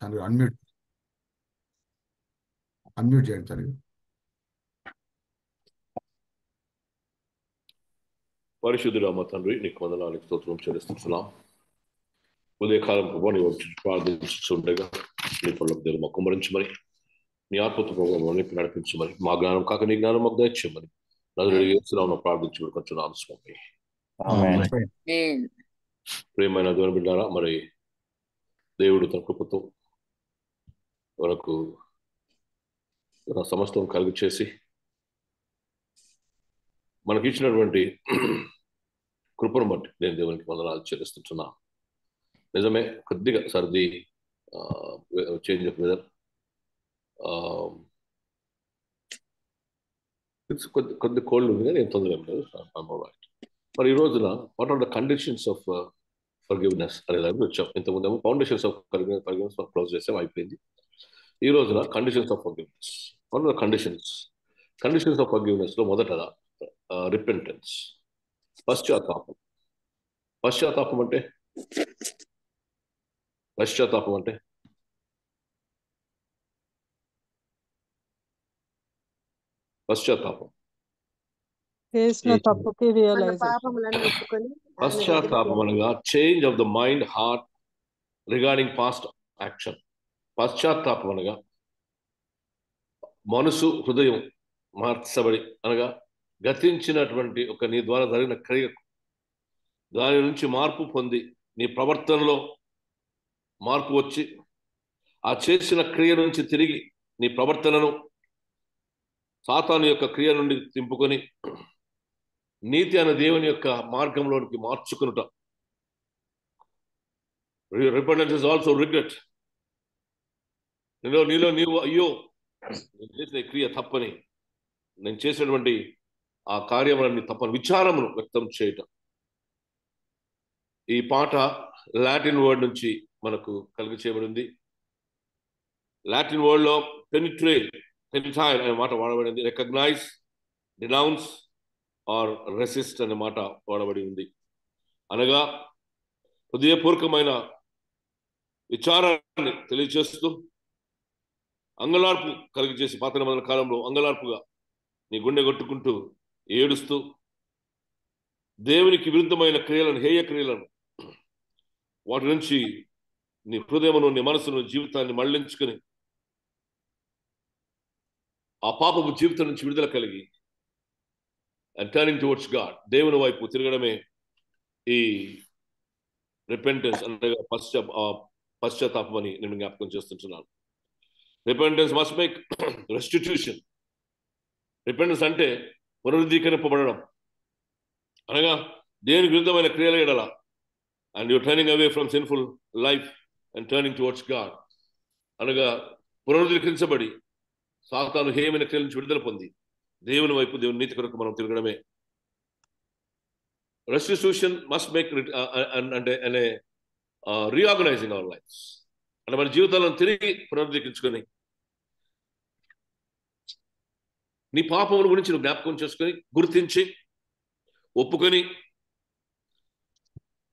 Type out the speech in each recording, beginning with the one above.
తండ్రి అన్మ్యూట్ చేయండి తండ్రి. పరిశుద్ధుడా మా తండ్రి, నీకు వందనాలకు స్తోత్రం చెల్లిస్తున్నాం. ఉదయకాలం ప్రభావ నీ వచ్చి ప్రార్థించుండగా నీ పనుల దేవుడు మా కుమ్మరించమని, నీ ఆత్మతో ప్రభావం నడిపించమని, మా జ్ఞానం కాక నీ జ్ఞానం మాకు దయచేయమని నదులు ప్రార్థించుకుని కొంచెం స్వామి. ప్రియమైన దేవుని బిడ్డారా, మరి దేవుడు తన కృపతో మనకు సమస్తం కలుగు చేసి మనకి ఇచ్చినటువంటి కృపను బట్టి నేను దేవునికి వందనాలు చెల్లిస్తున్నా. నిజమే, కొద్దిగా సర్ది, చేంజ్ ఆఫ్ వెదర్, కొద్ది కోల్డ్ ఉంది కానీ ఏం తొందర ఏం లేదు. మరి ఈ రోజున what are the conditions of forgiveness అనే దానికి వచ్చాం. ఇంతకుముందేమో ఫౌండేషన్స్ ఆఫ్ ఫర్గివ్నెస్ క్లోజ్ చేసాం, అయిపోయింది. ఈ రోజున conditions of forgiveness. What are the conditions of forgiveness లో మొదటగా రిపెంటెన్స్, పశ్చాత్తాపం. పశ్చాత్తాపం అంటే పశ్చాత్తాపం అనగా change of the mind, heart regarding past action. పశ్చాత్తాపం అనగా మనసు, హృదయం మార్చబడి, అనగా గతించినటువంటి ఒక నీ ద్వారా జరిగిన క్రియకు దాని నుంచి మార్పు పొంది నీ ప్రవర్తనలో మార్పు వచ్చి ఆ చేసిన క్రియ నుంచి తిరిగి నీ ప్రవర్తనను సాతాను యొక్క క్రియ నుండి తింపుకొని నీతి అనే దేవుని యొక్క మార్గంలోనికి మార్చుకునుట. Repentance is also regret. నీలో నీవు అయ్యో నేను చేసిన క్రియ తప్పని, నేను చేసినటువంటి ఆ కార్యములన్నీ తప్పని విచారమును వ్యక్తం చేయటం. ఈ పాట లాటిన్ వర్డ్ నుంచి మనకు కలిగి చేయబడింది. లాటిన్ వర్డ్ లో పెనిట్రైల్ అనే మాట వాడబడింది. రికగ్నైజ్, డినౌన్స్ ఆర్ రెసిస్ట్ అనే మాట వాడబడి ఉంది. అనగా హృదయపూర్వకమైన విచారాన్ని తెలియజేస్తూ, అంగలార్పు కలిగి చేసి, పాత నిబంధన కాలంలో అంగలార్పుగా నీ గుండె కొట్టుకుంటూ ఏడుస్తూ దేవునికి విరుద్ధమైన క్రియలను, హేయ క్రియలను, వాటి నుంచి నీ హృదయమును, నీ మనసును, జీవితాన్ని మళ్లించుకుని ఆ పాపపు జీవితం నుంచి విడుదల కలిగి అండ్ టర్నింగ్ టువర్డ్స్ గాడ్, దేవుని వైపు తిరగడమే ఈ రిపెంటెన్స్ అనగా పశ్చాత్తాపం అని నేను జ్ఞాపకం చేస్తుంటున్నాను. Repentance must make restitution. Repentance అంటే పునరుద్ధీకరింపబడడం, అనగా దేవునికి విరుద్ధమైన క్రియల ఎడల and your turning away from sinful life and turning towards God, అనగా పునరుద్ధీకరించబడి సాతాను హేయమైన క్రియల నుంచి విడుదల పొంది దేవుని వైపు, దేవుని నీతి కొరకు మనం తిరగడమే. రెస్టిట్యూషన్ మస్ట్ మేక్ అంటే రీఆర్గనైజింగ్ అవర్ లైఫ్స్, అంటే మన జీవితాలను తిరిగి పునరుద్ధరించుకొని నీ పాపముల గురించి నువ్వు జ్ఞాపకం చేసుకొని, గుర్తించి, ఒప్పుకొని,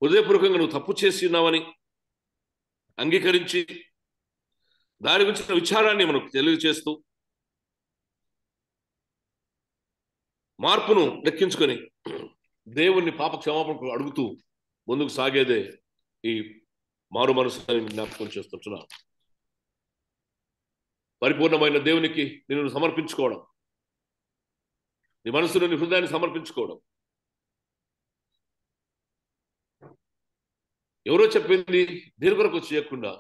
హృదయపూర్వకంగా నువ్వు తప్పు చేసి ఉన్నావని అంగీకరించి దాని గురించిన విచారాన్ని మనకు తెలియజేస్తూ మార్పును లెక్కించుకొని దేవుణ్ణి పాప క్షమాపణకు అడుగుతూ ముందుకు సాగేదే ఈ మారు మనసుని జ్ఞాపకం చేస్తుంటున్నాను. పరిపూర్ణమైన దేవునికి నిన్ను సమర్పించుకోవడం, నీ మనసును, నీ హృదయాన్ని సమర్పించుకోవడం. ఎవరో చెప్పింది దేని కొరకు చేయకుండా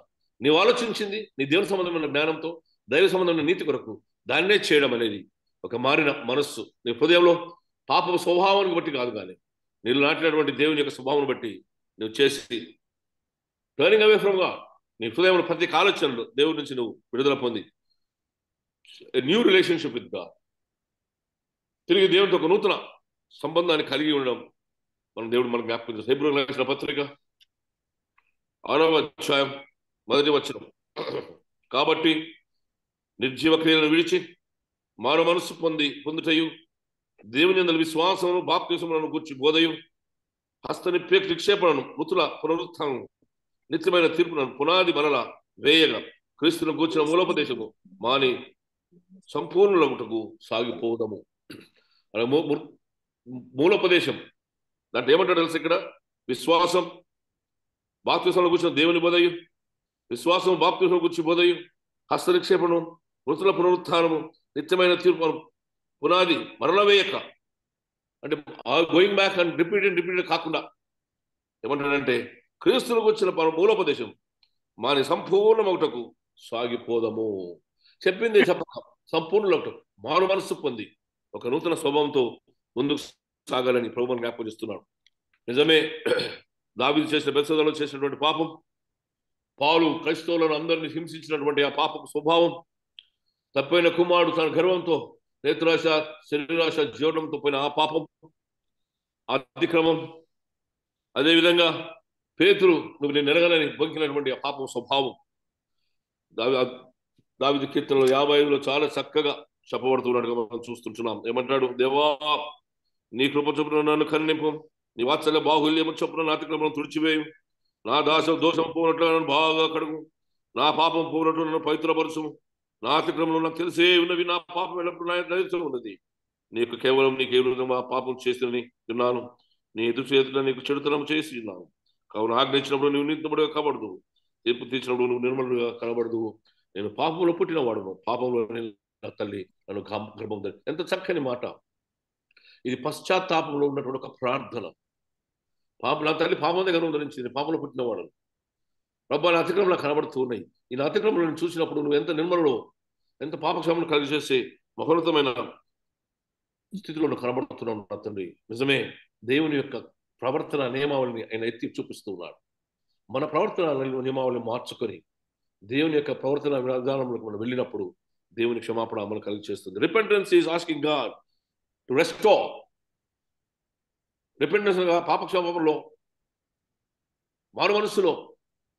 నీవు ఆలోచించింది నీ దేవుని సంబంధమైన జ్ఞానంతో, దైవ సంబంధమైన నీతి కొరకు దాన్నే చేయడం అనేది ఒక మారిన మనస్సు. నీ హృదయంలో పాప స్వభావానికి బట్టి కాదు, కానీ నీళ్ళు నాటినటువంటి దేవుని యొక్క స్వభావం బట్టి నువ్వు చేసి టర్నింగ్ అవే ఫ్రమ్ గాడ్, నీ హృదయంలో ప్రతి ఆలోచనలు దేవుడి నుంచి నువ్వు విడుదల పొంది న్యూ రిలేషన్షిప్ విత్ గాడ్, తిరిగి దేవునితో ఒక నూతన సంబంధాన్ని కలిగి ఉండడం మన దేవుడు మనకు జ్ఞాపకం చేస్తాడు. హెబ్రోయులకు రాసిన పత్రిక 6వ అధ్యాయం 1వ వచనం. కాబట్టి నిర్జీవ క్రియలను విడిచి మారు మనస్సు పొందుటయు, దేవుని యందు విశ్వాసమును, బాప్తిసములను గూర్చి బోధయు, నిక్షేపణను, మృతుల పునరుత్థానం, నిత్యమైన తీర్పులను పునాది మరల వేయగా క్రీస్తును కూర్చిన మూలోపదేశము మాని సంపూర్ణులగుటకు సాగిపోవడము. మూలోపదేశం దాంట్లో ఏమంటాడు తెలుసు ఇక్కడ? విశ్వాసం, బాప్తిస్మలో కూర్చున్న దేవుని బోధయు, విశ్వాసం బాప్తిస్మలో కూర్చి బోధయు, హస్తనిక్షేపణం, మృతుల పునరుత్థానము, నిత్యమైన తీర్పు, పునాది మరల వేయక, అంటే గోయింగ్ బ్యాక్ అండ్ రిపీటెడ్ కాకుండా ఏమంటాడంటే క్రీస్తులకు వచ్చిన మూలోపదేశం మాని సంపూర్ణమగుటకు సాగిపోదము. చెప్పింది చెప్పక సంపూర్ణమగుటకు మారు మనస్సు పొంది ఒక నూతన స్వభావంతో ముందుకు సాగాలని ప్రభువుని జ్ఞాపకం చేస్తున్నాడు. నిజమే, దావీదు చేసిన బెత్షెబాలో చేసినటువంటి పాపం, పౌలు క్రైస్తవులను అందరినీ హింసించినటువంటి ఆ పాపపు స్వభావం, తప్పైన కుమారుడు తన గర్వంతో నేత్రాశ శరీరాశ జీవనంతో పోయిన ఆ పాపం, అతిక్రమం, అదేవిధంగా పేతురు నువ్వు నేను ఎరగలని బొంకినటువంటి ఆ పాపం స్వభావం దావీదు కీర్తనలో 55లో చాలా చక్కగా చెప్పబడుతున్నట్టుగా మనం చూస్తుంటున్నాం. ఏమంటాడు? దేవా, నీ కృప చొప్పున నన్ను కరుణింపు, నీ వాత్సల్య బాహుల్యము చొప్పున నా అతిక్రమం తుడిచివేయు, నా దోషం పోనట్లు నన్ను బాగా కడుగు, నా పాపం పోనట్లు నన్ను పవిత్రపరచుము, నా అతిక్రమంలో నాకు తెలిసే ఉన్నవి, నా పాపం ఎల్లప్పుడు నా నడిచి ఉన్నది. నీకు కేవలం ఆ పాపం చేసి ఉన్నాను, నీ ఎదురు చేతుల్లో నీకు చెడుతనం చేసి ఉన్నాను. కావున ఆజ్ఞించినప్పుడు నువ్వు నీతిమంతుడిగా కనబడదు, తీర్పు తీర్చినప్పుడు నువ్వు నిర్మలుగా కనబడదు. నేను పాపంలో పుట్టినవాడును, పాపంలో నా తల్లి నన్ను గర్భం ధరి. ఎంత చక్కని మాట ఇది! పశ్చాత్తాపంలో ఉన్నటువంటి ఒక ప్రార్థన. నా తల్లి పాపం దగ్గర ధరించింది, పాపంలో పుట్టినవాడు. ప్రభు, నా అతిక్రమంలో కనబడుతూ ఉన్నాయి. ఈ నా అతిక్రమలను చూసినప్పుడు నువ్వు ఎంత నిర్మలలో, ఎంత పాపక్షేమను కలిగి చేసే మహోన్నతమైన స్థితిలో నువ్వు కనబడుతున్నావు నా తండ్రి. నిజమే, దేవుని యొక్క ప్రవర్తన నియమావళిని ఆయన ఎత్తి చూపిస్తూ ఉన్నాడు. మన ప్రవర్తన నియమావళిని మార్చుకొని దేవుని యొక్క ప్రవర్తన విధానంలోకి మనం వెళ్ళినప్పుడు దేవుని క్షమాపణ అమలు కలిగి చేస్తుంది. Repentance is asking God to restore. Repentance పాపక్షమాపణలో, మారు మనస్సులో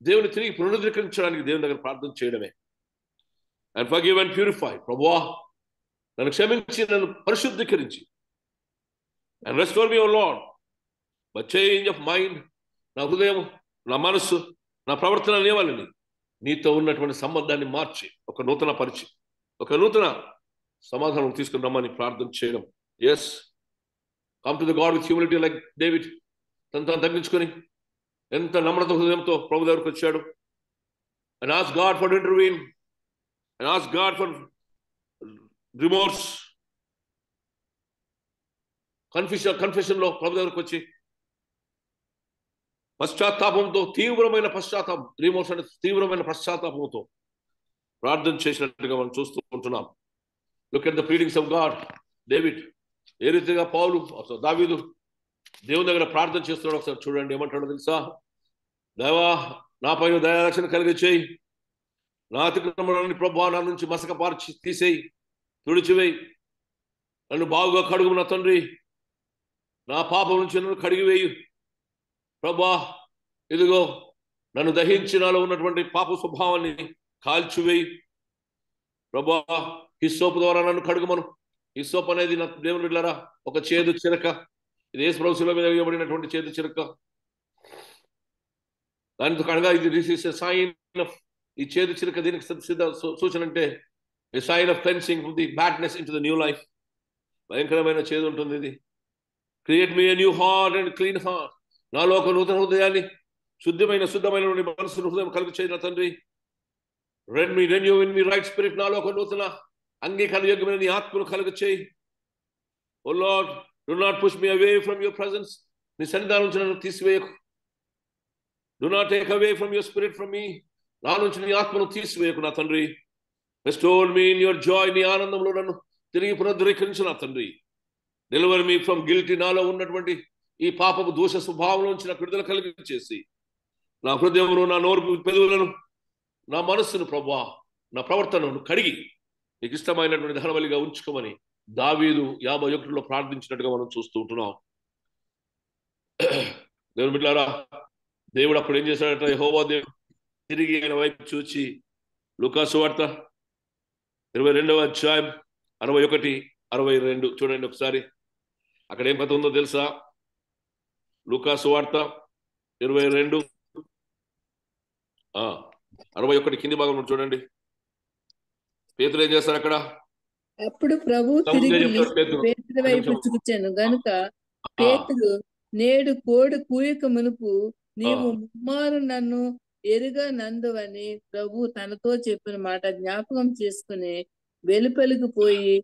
దేవుని తిరిగి పునరుద్ధరించడానికి దేవుని దగ్గర ప్రార్థన చేయడమే. And forgive and purify. ప్రభువా, నన్ను క్షమించి నన్ను పరిశుద్ధీకరించి, and restore me O Lord by change of mind. నా హృదయం, నా మనస్సు, నా ప్రవర్తన నియమాలని నీతో ఉన్నటువంటి సంబంధాన్ని మార్చి ఒక నూతన పరిచయం, ఒక నూతన సమాధానం తీసుకుని రమ్మని ప్రార్థన చేయడం. Yes, come to the God with humility like David. తను తగ్గించుకొని ఎంత నమ్రత హృదయంతో ప్రభు దగ్గరకు వచ్చాడు. And ask God for intervention, and ask God for remorse. Confession లో ప్రభు దగ్గరకు వచ్చి పశ్చాత్తాపంతో, తీవ్రమైన పశ్చాత్తాపం, రిమోర్స్ అంటే తీవ్రమైన పశ్చాత్తాపంతో ప్రార్థన చేసినట్టుగా మనం చూస్తూ ఉంటున్నాం. Look at the pleadings of God. David ఏ రీతిగా దావీదు దేవుని దగ్గర ప్రార్థన చేస్తున్నాడు ఒకసారి చూడండి. ఏమంటాడో తెలుసా? దేవా, నా పైన దయారక్షణ కలిగి చేయి, నా అతిక్రమణాన్ని ప్రభువా నా నుంచి మసక పార్చి తీసేయి, తుడిచివేయి, నన్ను బాగుగా కడుగు నా తండ్రి, నా పాపం నుంచి నన్ను కడిగివేయు ప్రభువా. ఇదిగో నన్ను దహించి నాలో ఉన్నటువంటి పాప స్వభావాన్ని కాల్చివేయి ప్రభువా. హిస్సోపు ద్వారా నన్ను కడుగుమను. హిస్సోపు అనేది నా దేవుని బిడ్డలారా ఒక చేదు చిరక. ఇది యేసు ప్రభు శిలువ మీద వేయబడినటువంటి చేదు చిరక. దానితో కనుక this is a sign of, ఈ చేదు చిరక దీనికి సూచన అంటే a sign of cleansing from the badness into the new life. భయంకరమైన చేదు ఉంటుంది ఇది. Create me a new heart and clean heart. నాలో ఒక నూతన హృదయాన్ని, శుద్ధమైన మనసును హృదయం కలుగు చేసిన తండ్రి. Renew in me right spirit. నాలో ఒక నూతన అంగీకార యోగ్యమైన నీ ఆత్మను కలుగు చేయి. O Lord, do not push me away from your presence. నీ సన్నిధానం నుంచి నన్ను తీసివేయకు. Do not take away from your spirit from me. నా నుంచి నీ ఆత్మను తీసివేయకు నా తండ్రి. Restore me in your joy. నీ ఆనందంలో నన్ను తిరిగి పునరుద్ధరించు నా తండ్రి. Deliver me from guilty. నాలో ఉన్నటువంటి ఈ పాపపు దోష స్వభావం నుంచి నాకు విడుదల కలిగి చేసి, నా హృదయమును, నా నోరు పెదవులను, నా మనస్సును ప్రభువా, నా ప్రవర్తనను కడిగి నీకు ఇష్టమైనటువంటి దహనబలిగా ఉంచుకోమని దావీదు 51లో ప్రార్థించినట్టుగా మనం చూస్తూ ఉంటున్నాం. దేవుని బిడ్డలారా, దేవుడు అప్పుడు ఏం చేశాడట? యెహోవా దేవుడు తిరిగి ఆయన వైపు చూచి, లూకా సువార్త 22వ అధ్యాయం 61, 62 చూడండి ఒకసారి. అక్కడ ఏం కథ ఉందో తెలుసా? లూకా సువార్త 22 61 కింది భాగంలో చూడండి. పేతురు ఏం చేస్తారు అక్కడ? అప్పుడు ప్రభు తిరిగి పేతురు వైపు చూచాను గనుక పేతురు, నేడు కోడి కూయక మునుపు నీవు ముమ్మారు నన్ను ఎరుగనందువని ప్రభు తనతో చెప్పిన మాట జ్ఞాపకం చేసుకుని వెలుపలికి పోయి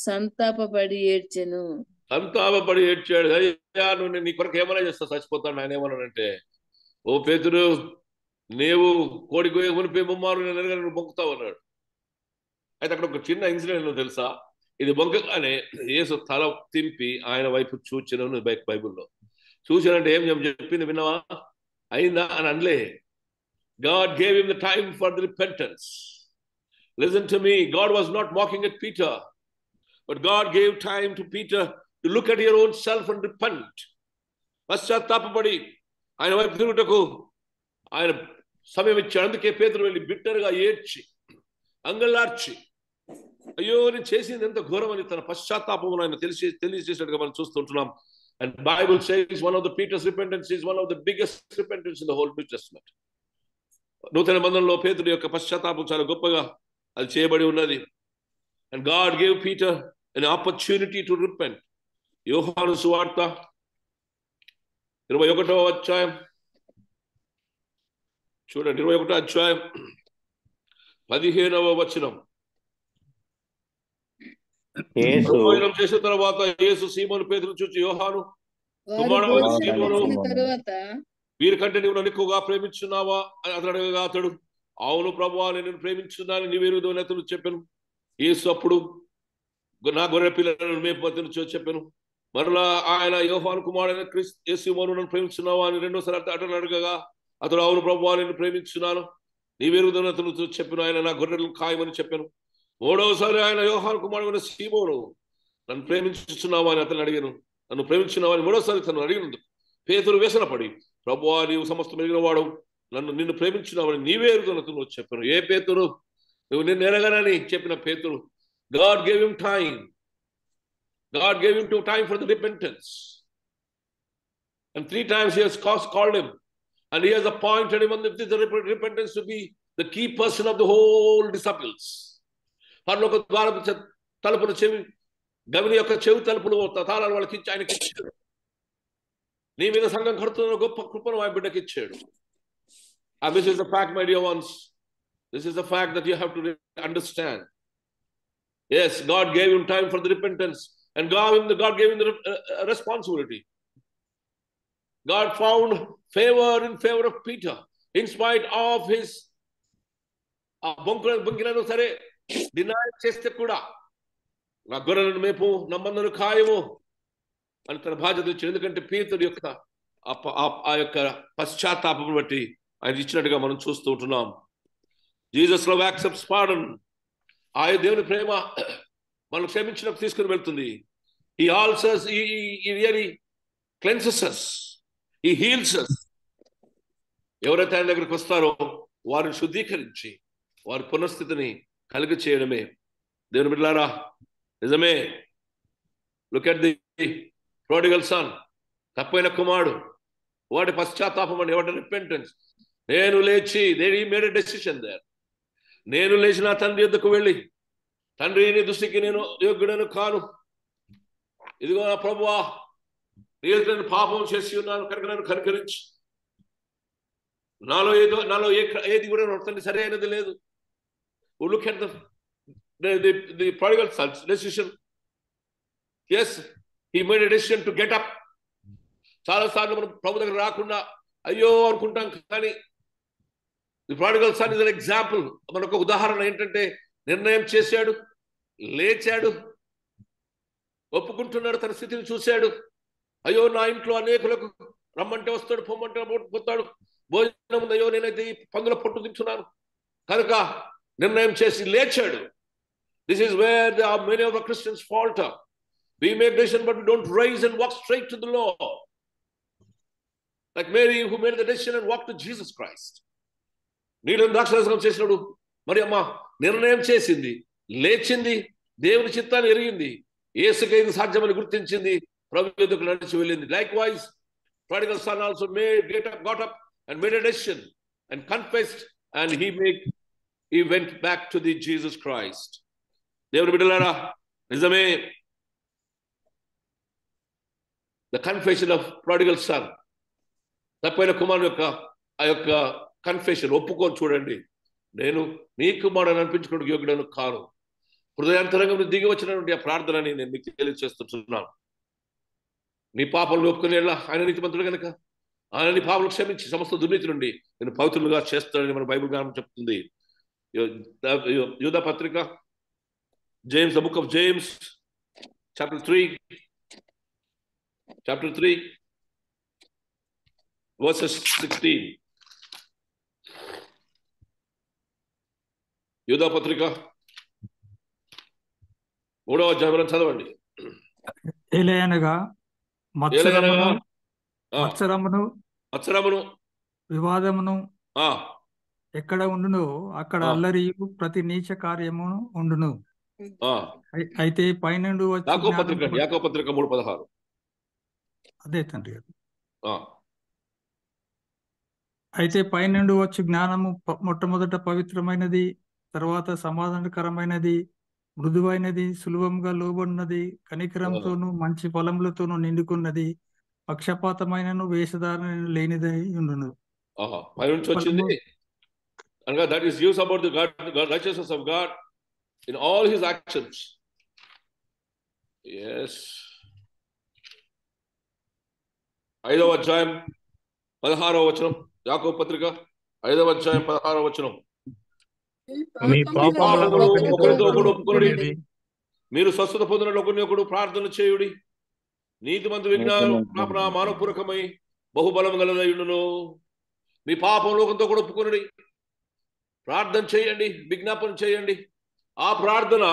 సంతాపపడి ఏడ్చెను. సంతాపపడి ఏడ్చాడు. అయ్యా నువ్వు నీ కొరకు ఏమైనా చేస్తా, చచ్చిపోతాడు. ఆయన ఏమన్నాడంటే, ఓ పేతురు, నీవు కోడి కోయ మునిపే ముమ్మారు నేను ఎరగని నువ్వు బొంకుతావు అన్నాడు. అయితే అక్కడ ఒక చిన్న ఇన్సిడెంట్ తెలుసా? ఇది బొంకగానే యేసు తల తింపి ఆయన వైపు చూచిన బైబుల్లో. చూసినంటే ఏం చెప్పింది విన్నావా? అయిందా అని అనలే. God gave him the time for the repentance. Listen to me, God was not mocking at Peter, but God gave time to Peter to look at your own self and repent. పశ్చాత్తాపపడి ఆయన వైపు తిరుగుటకు ఆయన సమయం ఇచ్చాడు. అందుకే పేతురు వెళ్ళి బిట్టరుగా ఏడ్చి అంగళ్ళార్చి, అయ్యో నేను చేసింది ఎంత ఘోరమని తన పశ్చాత్తాపమును ఆయన తెలియజేసినట్టుగా మనం చూస్తుంటున్నాం. And Bible says one of the Peter's repentance is one of the biggest repentance in the whole New Testament. నూతన నిబంధనలో పేతురు యొక్క పశ్చాత్తాపం చాలా గొప్పగా అది చేయబడి ఉన్నది. And God gave Peter an opportunity to repent. యోహాను సువార్త 21వ అధ్యాయం చూడండి. 21వ అధ్యాయం 15వ వచనం. భోజనం చేసిన తర్వాత యేసు సీమోను పేతురును చూచి, యోహాను కుమారుడైన సీమోను, వీరికంటే నీవు నన్ను ఎక్కువగా ప్రేమించున్నావా అని అతడు అడగగా అతడు, అవును ప్రభువా, నేను ప్రేమించున్నాను, నీవెరుగుదువని అతడు చెప్పాను. యేసు అప్పుడు, నా గొర్రె పిల్లలను మేపుమని చెప్పాను. మరలా ఆయన, యోహాను కుమారుడైన సీమోను, నన్ను ప్రేమించున్నావా అని రెండోసారి అతను అడగగా అతడు, అవును ప్రభువా, నేను ప్రేమించున్నాను, నీవెరుగుదువని అతను చెప్పాను. ఆయన, నా గొర్రెలను ఖాయమని చెప్పాను. మూడవసారి ఆయన, యోహాను కుమారుడైన సీమోను, నన్ను ప్రేమించున్నావా అని అతను అడిగాను. నన్ను ప్రేమించున్నావా అని మూడోసారి తను అడిగినందుకు పేతురు వ్యసనపడి, ప్రభువా, నీవు సమస్తం ఎరిగిన వాడు, నిన్ను ప్రేమించున్నావని నీవే ఎరుగుతున్నట్టు చెప్పాను. ఏ పేతురు? నువ్వు నిన్ను ఎరగనని చెప్పిన పేతురు. God gave him time. God gave him time for the repentance. And 3 times he has called him. And he has appointed him on the repentance to be the key person of the whole disciples. పరలోక ద్వారపు తలుపులు చెవి, గవిని యొక్క చెవి తలుపులు తాళాలు వాళ్ళకి ఇచ్చి ఆయనకి ఇచ్చాడు. నీ మీద సంఘం కడుతున్న గొప్ప కృపను ఆ బిడ్డకి ఇచ్చాడు. And this is the fact, my dear ones. This is the fact that you have to understand. Yes, God gave him time for the repentance, and God gave him the responsibility. God found favor in favor of Peter, in spite of his bunkiలను సరే deny చేస్తే కూడా, నా గొర్రెలను మేపు, నా మందను ఖాయము అని తన బాధ్యత ఇచ్చాడు. ఎందుకంటే పేతురు యొక్క ఆ యొక్క పశ్చాత్తాపం బట్టి ఆయన ఇచ్చినట్టుగా మనం చూస్తూ ఉంటున్నాం. Jesus love accepts pardon. ఆ దేవుని ప్రేమ మనం క్షమించినప్పుడు తీసుకుని వెళ్తుంది. He also he really cleanses us. He heals us. ఎవరైతే ఆయన దగ్గరికి వస్తారో వారిని శుద్ధీకరించి వారి పునఃస్థితిని కలిగ చేయడమే. దేవుని బిడ్డలారా, నిజమే. Look at the prodigal son, తప్పైన కుమారుడు. వాడి పశ్చాత్తాపం అని, వాటి రిపెంటెన్స్. నేను లేచి, he made a decision there. నేను లేచి నా తండ్రి యొద్దకు వెళ్ళి, తండ్రి, నీ దృష్టికి నేను యోగ్యుడను కాను, ఇదిగో నా ప్రభువా, నేను పాపం చేసి ఉన్నాను కనుక నన్ను కనికరించి, నాలో ఏది కూడా తండ్రి సరైనది లేదు. Look at the prodigal son's decision. Yes, he made a decision to get up. చాలాసార్లు మనం ప్రభు దగ్గర రాకుండా అయ్యో అనుకుంటాం, కానీ the prodigal son is an example. మనకు ఉదాహరణ ఏంటంటే, నిర్ణయం చేశాడు, లేచాడు, ఒప్పుకుంటున్నాడు, తన స్థితిని చూశాడు. అయ్యో, నా ఇంట్లో అనేకులకు రమ్మంటే వస్తాడు, పొమ్మంటే పోతాడు, భోజనం ఉంది, అయ్యో నేనైతే ఈ పందుల పొట్టు తింటున్నాను కనుక నిర్ణయం చేసి లేచాడు. This is where many of the Christians falter. We make decision, but we don't rise and walk straight to the Lord. Like Mary, who made the decision and walked to Jesus Christ. నీళ్ళని ద్రాక్షరసం చేసినాడు, మరి అమ్మ నిర్ణయం చేసింది, లేచింది, దేవుని చిత్తాన్ని ఎరిగింది, యేసుకి ఇది సాధ్యమని గుర్తించింది, ప్రభు యొద్దకు నడిచి వెళ్ళింది. Likewise, prodigal son also got up and made a decision and confessed and he went back to the Jesus Christ. దేవుని బిడ్డలారా, నిజమే, the confession of prodigal son, తప్పైన కుమారుడు యొక్క ఆ యొక్క కన్ఫెషన్ ఒప్పుకొని చూడండి. నేను నీ కుమారుడు అనిపించుకున్న యోగ్యుడను కాను. హృదయాంతరంగం దిగి వచ్చినటువంటి ఆ ప్రార్థనని నేను మీకు తెలియజేస్తున్నాను. నీ పాపలను ఒప్పుకునే ఆయన నీతిమంతుడు కనుక ఆయన నీ పాపలు క్షమించి సమస్త దుర్నీతి నుండి నేను పవిత్రులుగా చేస్తానని మన బైబిల్ గ్రంథం చెప్తుంది. యూదా పత్రిక, James, the book of James, chapter 3, verses 16. యూదా పత్రిక 3వ అధ్యాయం చదవండి. ఏలయనగా మత్సరమును వివాదమును ఎక్కడ ఉండును అక్కడ అల్లరియు ప్రతి నీచ కార్యమును ఉండును. అయితే పైనుండి యాకోబు పత్రిక 3:16. అదే తండ్రి గారు. అయితే పైనుండి వచ్చు జ్ఞానము మొట్టమొదట పవిత్రమైనది, తర్వాత సమాధానకరమైనది, మృదువైనది, సులభంగా లోబడినది, కనికరంతోనూ మంచి ఫలములతోనూ నిండుకున్నది, పక్షపాతమైనను వేషధారణ లేనిదై ఉండును. That is used about the God, righteousness of God in all his actions. Yes. 5వ అధ్యాయం 16వ వచనం, యాకోబు పత్రిక 5వ అధ్యాయం 16వ వచనం. మీరు స్వస్థత పొందిన ఒకడు ప్రార్థన చేయుడి, నీతిమంతు విజ్ఞాపన మానవపూర్వకమై బహుబలం గలదయుడును. మీ పాపం లోకంతో కూడా ఒప్పుకొనుడి, ప్రార్థన చేయండి, విజ్ఞాపన చేయండి. ఆ ప్రార్థన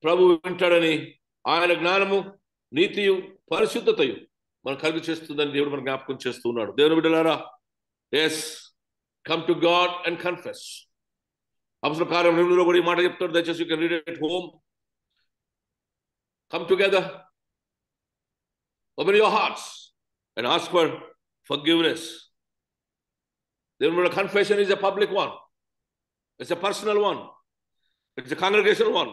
ప్రభు వింటాడని, ఆయన జ్ఞానము, నీతియు, పరిశుద్ధతయు మనం కలుగు చేస్తుందని దేవుడు మనం జ్ఞాపకం చేస్తూ ఉన్నాడు. దేవుని బిడ్డలారా, yes, come to God and confess. అపొస్తలుల కార్యం 8లో కూడా ఈ మాట చెప్తాడు. దయచేసి you can read it at home. Come together, open your hearts and ask for forgiveness. దేవుని బిడ్డలారా, confession is a public one. It's a personal one. It's a congregational one.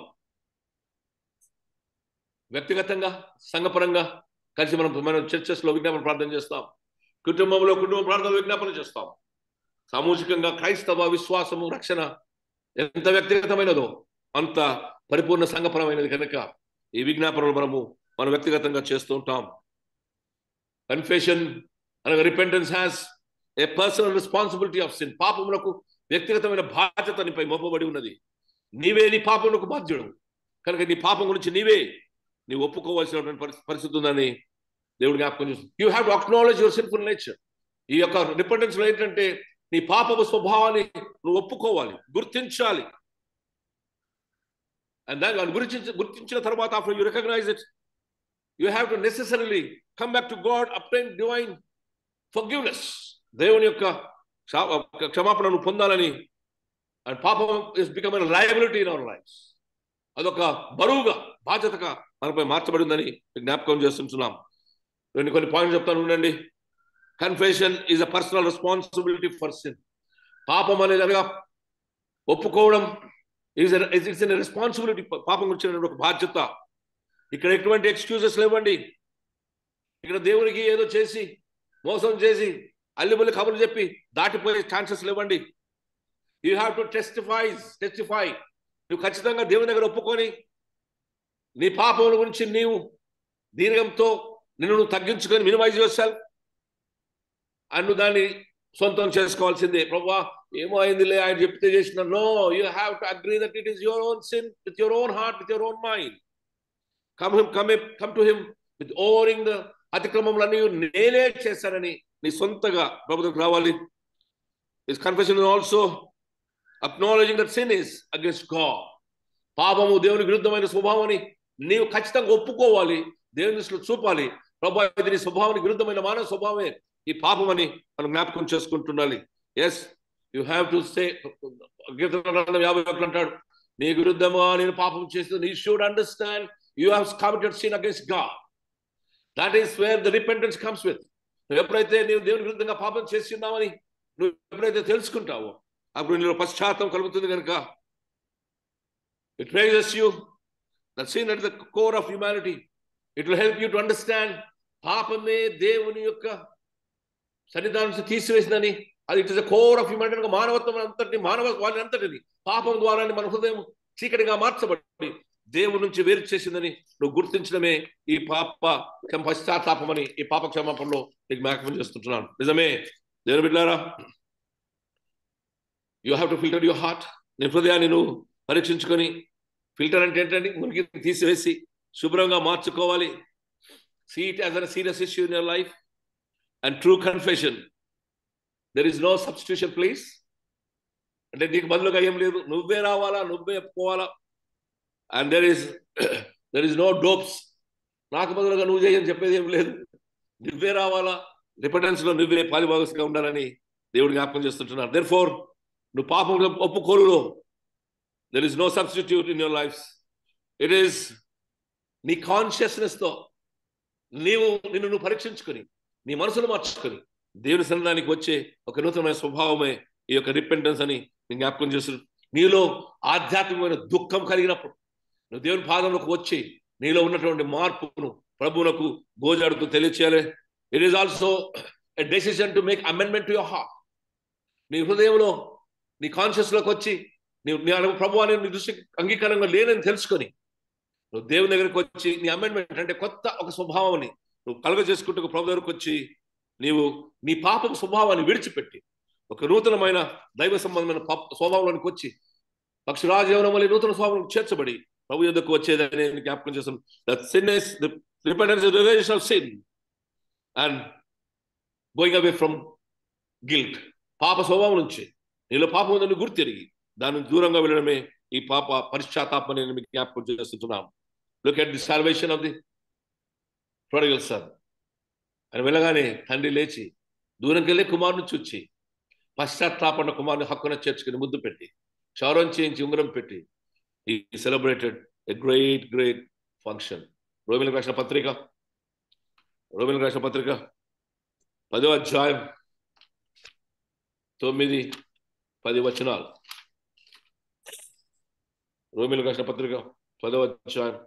వ్యక్తిగతంగా, సంఘపరంగా కలిసి మనం చర్చెస్లో విజ్ఞాపన ప్రార్థన చేస్తాం. కుటుంబంలో కుటుంబ ప్రార్థన విజ్ఞాపన చేస్తాం. సామూహికంగా క్రైస్తవ విశ్వాసము, రక్షణ ఎంత వ్యక్తిగతమైనదో అంత పరిపూర్ణ సంఘపరమైనది కనుక ఈ విజ్ఞాపనలు మనం వ్యక్తిగతంగా చేస్తూ ఉంటాం. కన్ఫెషన్ అనగా repentance has a personal responsibility of sin. పాపములకు వ్యక్తిగతమైన బాధ్యత నీపై మోపబడి ఉన్నది. నీవే నీ పాపములకు బాధ్యుడు కనుక నీ పాపం గురించి నీవు ఒప్పుకోవాల్సినటువంటి పరిస్థితి ఉందని దేవుడు జ్ఞాపకం చేస్తుంది. You have to acknowledge your sinful nature. ఈ యొక్క రిపెంటెన్స్ లో ఏంటంటే నీ పాపపు స్వభావాన్ని నువ్వు ఒప్పుకోవాలి, గుర్తించాలి. అండ్ దాన్ని గుర్తించిన తర్వాత after you recognize it, you have to necessarily come back to God, obtain divine forgiveness. దేవుని యొక్క క్షమాపణను పొందాలని. అండ్ పాపం is become a liability in our lives. అదొక బరువుగా, బాధ్యతగా మనపై మార్చబడిందని జ్ఞాపకం చేస్తున్నాం. నేను కొన్ని పాయింట్స్ చెప్తాను, ఉండండి. Confession is a personal responsibility for sin. పాపం అనేది అనగా ఒప్పుకోవడం ఇట్స్ ఎన్ రెస్పాన్సిబిలిటీ. పాపం గురించి ఒక బాధ్యత. ఇక్కడ ఎటువంటి ఎక్స్క్యూజెస్ లేవండి. ఇక్కడ దేవునికి ఏదో చేసి, మోసం చేసి, అల్లిబుల్లి కబుర్లు చెప్పి దాటిపోయే ఛాన్సెస్ లేవండి. You have to testify. నువ్వు ఖచ్చితంగా దేవుని దగ్గర ఒప్పుకొని నీ పాపముల గురించి నీవు దీర్ఘంతో నిన్ను తగ్గించుకొని మినిమైజ్ యువర్ సెల్ఫ్ అండ్ నువ్వు దాన్ని సొంతం చేసుకోవాల్సిందే. ప్రభువా ఏమో అయిందిలే, ఆయన చెప్తే చేసిన. No, you have to agree that it is your own sin, with your own heart, with your own mind. Come to him with offering the అతిక్రమములన్నీ నేనే చేశానని నీ సొంతగా ప్రభుత్వం రావాలి. His confession is also acknowledging that sin is against God. పాపము దేవునికి విరుద్ధమైన స్వభావాన్ని నీవు ఖచ్చితంగా ఒప్పుకోవాలి, దేవుని దృష్టిలో చూపాలి. ప్రభువా ఇది నీ స్వభావానికి విరుద్ధమైన మానవ స్వభావమే ఈ పాపం అని మనం జ్ఞాపకం చేసుకుంటుండాలి. Yes, you have to say. 51 అంటాడు, నీకు విరుద్ధమా నేను పాపం చేస్తే you should understand you have committed sin against God. That is where the repentance comes with. నువ్వు ఎప్పుడైతే నీవు దేవుని విరుద్ధంగా పాపం చేస్తున్నావని నువ్వు ఎప్పుడైతే తెలుసుకుంటావో, అప్పుడు నీలో పశ్చాత్తాపం కలుగుతుంది కనుక it raises you that sin at the core of humanity. It will help you to understand పాపమే దేవుని యొక్క సన్నిధానం నుంచి తీసివేసిందని. అది it is the core of humanity. మానవత్వం అంతటిని, మానవాళిని అంతటిని పాపం ద్వారా మన హృదయం చీకటిగా మార్చబడి దేవుడి నుంచి వేరు చేసిందని నువ్వు గుర్తించడమే ఈ పాప పశ్చాత్తాపం అని, ఈ పాప క్షమాపణలో నీకు జ్ఞాపకం చేస్తుంటున్నాను. నిజమే దేవుని బిడ్డలారా, you have to filter your heart. నీ హృదయాన్ని నువ్వు పరీక్షించుకొని, ఫిల్టర్ అంటే ఏంటంటే మురికి తీసివేసి శుభ్రంగా మార్చుకోవాలి. See it as a serious issue in your life and true confession. There is no substitution please. అంటే నీకు బదులుగా ఏం లేదు, నువ్వే రావాలా, నువ్వే ఒప్పుకోవాలా. And there is no dopes. నాకు బదులుగా నువ్వు చేయని చెప్పేది ఏం లేదు. నువ్వే రావాలా, రిపెంటెన్స్ లో నువ్వే పాలిభాగస్గా ఉండాలని దేవుడు జ్ఞాపకం చేస్తుంటున్నారు. దేర్ఫోర్ నువ్వు పాపం ఒప్పుకోలులో there is no substitute in your life. It is నీ కాన్షియస్నెస్ తో నిన్ను నువ్వు పరీక్షించుకొని, నీ మనసును మార్చుకొని దేవుని సన్నిధానికి వచ్చే ఒక నూతనమైన స్వభావమే ఈ యొక్క రిపెంటెన్స్ అని నేను జ్ఞాపకం చేస్తున్నాను. నీలో ఆధ్యాత్మికమైన దుఃఖం కలిగినప్పుడు నువ్వు దేవుని పాదంలోకి వచ్చి నీలో ఉన్నటువంటి మార్పును ప్రభువునకు గోజాడుతూ తెలియచేయాలి. It is also a decision to make amendment to your heart. నీ హృదయంలో, నీ కాన్షియస్లోకి వచ్చి ప్రభు అని నీ దృష్టి అంగీకారంగా లేనని తెలుసుకొని నువ్వు దేవుని దగ్గరికి వచ్చి నీ అమెండ్మెంట్ అంటే కొత్త ఒక స్వభావాన్ని నువ్వు కలుగజేసుకుంటూ ప్రభు దగ్గరకు వచ్చి నీవు నీ పాపం స్వభావాన్ని విడిచిపెట్టి ఒక నూతనమైన దైవ సంబంధమైన స్వభావంలోనికి వచ్చి పక్షిరాజీవనం వల్ల నూతన స్వభావం చేర్చబడి ప్రభు యొద్దకు వచ్చేదని జ్ఞాపకం చేస్తాం. That sin is the repentance is the rejection of sin and going away from guilt. పాప స్వభావం నుంచి నీలో పాపం ఉందని గుర్తిరిగి దాని దూరంగా వెళ్ళడమే ఈ పాప పశ్చాత్తాపం అని మీకు జ్ఞాపకం చేస్తున్నాం. Look at the salvation of the prodigal son. అని వెళ్ళగానే తండ్రి లేచి దూరంకి వెళ్ళి కుమారుని చూచి పశ్చాత్తాపన్న కుమారుని హక్కున చేర్చుకుని ముద్దు పెట్టి క్షౌరం చేయించి ఉంగరం పెట్టి is celebrated a great great function. రోమిలకు రాసిన పత్రిక 10వ అధ్యాయం 9-10 వచనాలు. రోమిలకు రాసిన పత్రిక 10వ అధ్యాయం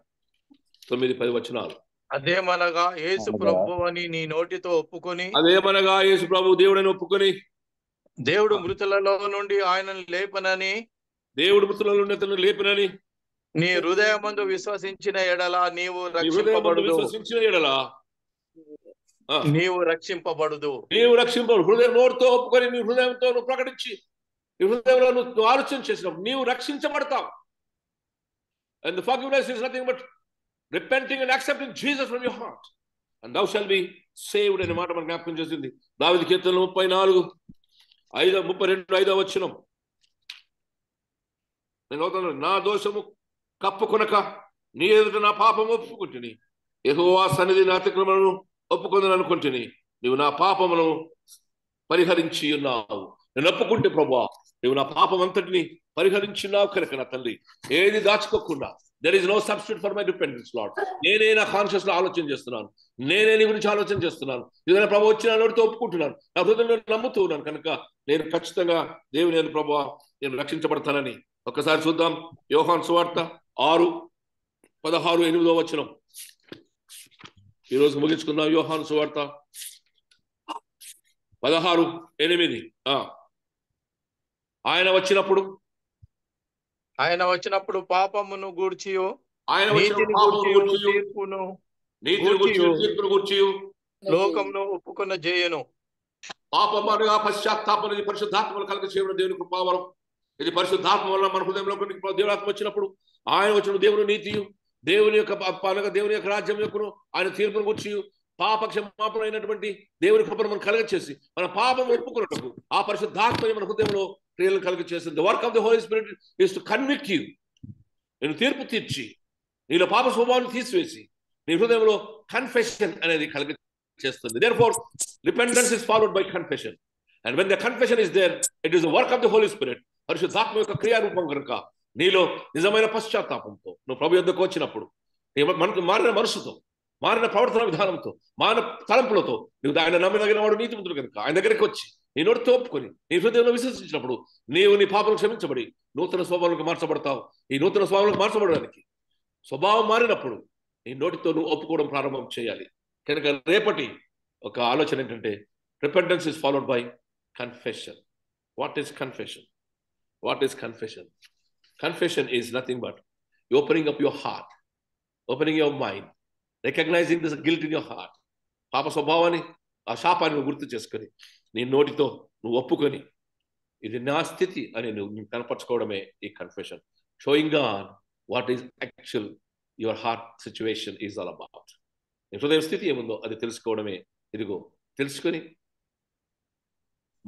9-10 వచనాలు. అదేమనగా యేసు ప్రభు అని నీ నోటితో ఒప్పుకొని, అదేమనగా యేసు ప్రభు దేవుడని ఒప్పుకొని, దేవుడు మృతులలో నుండి ఆయనను లేపనని, దేవుడు మృతులలో నుండి అతను లేపనని నీ హృదయమందు విశ్వసించిన ఎడల నీవు రక్షింపబడుదు. హృదయం నోటితో ఒప్పుకొని నీ హృదయంతో నువ్వు ప్రకటించి నీ హృదయంలో నువ్వు ఆలోచన చేసినప్పుడు నీవు రక్షించబడతావు. And the forgiveness is nothing but repenting and accepting Jesus from your heart and thou shall be saved అనే మాట మనకు జ్ఞాపకం చేసింది. దావీదు కీర్తనలు 34:32 వచనం. నా దోషము కప్పుకొనక నీ ఎదుట నా పాపము ఒప్పుకుంటుని, యెహోవా సన్నిధి నా అతిక్రమణను ఒప్పుకొందని అనుకుంటుని, నీవు నా పాపమును పరిహరించి ఉన్నావు. నేను ఒప్పుకుంటే ప్రభువా నువ్వు నా పాపం అంతటిని పరిహరించున్నావు కనుక నా తండ్రి ఏది దాచుకోకుండా there is no substitute for my repentance Lord. నేనే నా కాన్షియస్ లో ఆలోచన చేస్తున్నాను, నేనే నీ గురించి ఆలోచన చేస్తున్నాను. ఏదైనా ప్రభు వచ్చి నా నోటితో ఒప్పుకుంటున్నాను, నా హృదయంలో నమ్ముతూ ఉన్నాను కనుక నేను ఖచ్చితంగా దేవుని నేను ప్రభువా నేను రక్షించబడతానని. ఒక్కసారి చూద్దాం యోహాను సువార్త 6:16-8 వచనం. ఈ రోజు ముగించుకుందాం యోహాను సువార్త 16:8. ఆయన వచ్చినప్పుడు పాపమును గూర్చియు తీర్పును గూర్చియు లోకమును ఒప్పుకొన చేయను. పాపం అనగా పశ్చాత్తాపం అనేది పరిశుద్ధాత్మను కలుగ చేయడం దేవుని కృపావరం. ఇది పరిశుద్ధాత్మ వల్ల మన హృదయంలో దేవుడాత్మ వచ్చినప్పుడు ఆయన వచ్చిన దేవుని నీతియు దేవుని యొక్క దేవుని యొక్క రాజ్యం యొక్కను ఆయన తీర్పును గూర్చి పాప క్షమాపణ అయినటువంటి దేవుని కృపను మనం కలుగ చేసి మన పాపం ఒప్పుకున్నట్టు ఆ పరిశుద్ధాత్మ మన హృదయంలో క్రియలను కలుగ చేసింది. The work of the Holy Spirit is to convict you. నేను తీర్పు తీర్చి నీలో పాప స్వభావాన్ని తీసివేసి నీ హృదయంలో కన్ఫెషన్ అనేది కలుగ చేస్తుంది. Therefore repentance is followed by confession and when the confession is there it is the work of the Holy Spirit. పరిశుద్ధాత్మ యొక్క క్రియారూపం కనుక నీలో నిజమైన పశ్చాత్తాపంతో నువ్వు ప్రభు యొద్దకు వచ్చినప్పుడు మనకు మారిన మనసుతో మారిన ప్రవర్తన విధానంతో మారిన తలంపులతో నువ్వు ఆయన నమ్మదగిన వాడు నీతిమంతుడు కనుక ఆయన దగ్గరికి వచ్చి నీ నోటితో ఒప్పుకొని నీ హృదయంలో విశ్వసించినప్పుడు నీవు నీ పాపలు క్షమించబడి నూతన స్వభావంలోకి మార్చబడతావు. ఈ నూతన స్వభావంలోకి మార్చబడడానికి స్వభావం మారినప్పుడు నీ నోటితో నువ్వు ఒప్పుకోవడం ప్రారంభం చేయాలి. కనుక రేపటి ఒక ఆలోచన ఏంటంటే repentance is followed by confession. What is confession? What is confession? Confession is nothing but opening up your heart, opening your mind, recognizing this guilt in your heart. పాప స్వభావాన్ని, ఆ శాపాన్ని నువ్వు గుర్తు చేసుకొని నీ నోటితో నువ్వు ఒప్పుకొని ఇది నా స్థితి అని నువ్వు కనపరచుకోవడమే ఈ confession. Showing God what is actual your heart situation is all about. నీ హృదయ స్థితి ఏముందో అది తెలుసుకోవడమే. ఇదిగో తెలుసుకొని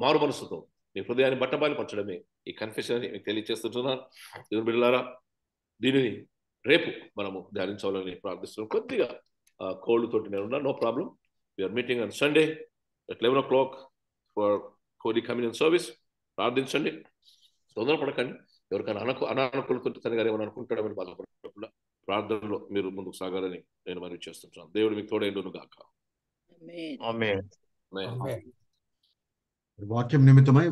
మారు మనసుతో నీ హృదయాన్ని బట్టబయలుపరచడమే ఈ కన్ఫెషన్ అని మీకు తెలియజేస్తుంటున్నాను. దేవుని బిడ్డలారా, దీనిని రేపు మనము ధ్యానించాలని ప్రార్థిస్తున్నాం. కొద్దిగా కోల్డ్ తోటి నేను ఉన్నా, no problem. We are meeting on Sunday at 11 o'clock for Holy Communion service. ప్రార్థించండి, తొందరపడకండి. ఎవరికైనా అనానుకూలతో తనగా ఏమైనా అనుకుంటాడమని బాధపడకుండా ప్రార్థనలో మీరు ముందుకు సాగాలని నేను మనవి చేస్తుంటాను. దేవుడు మీకు తోడైండును గాక. ఆమేన్. వాక్యం నిమిత్తమై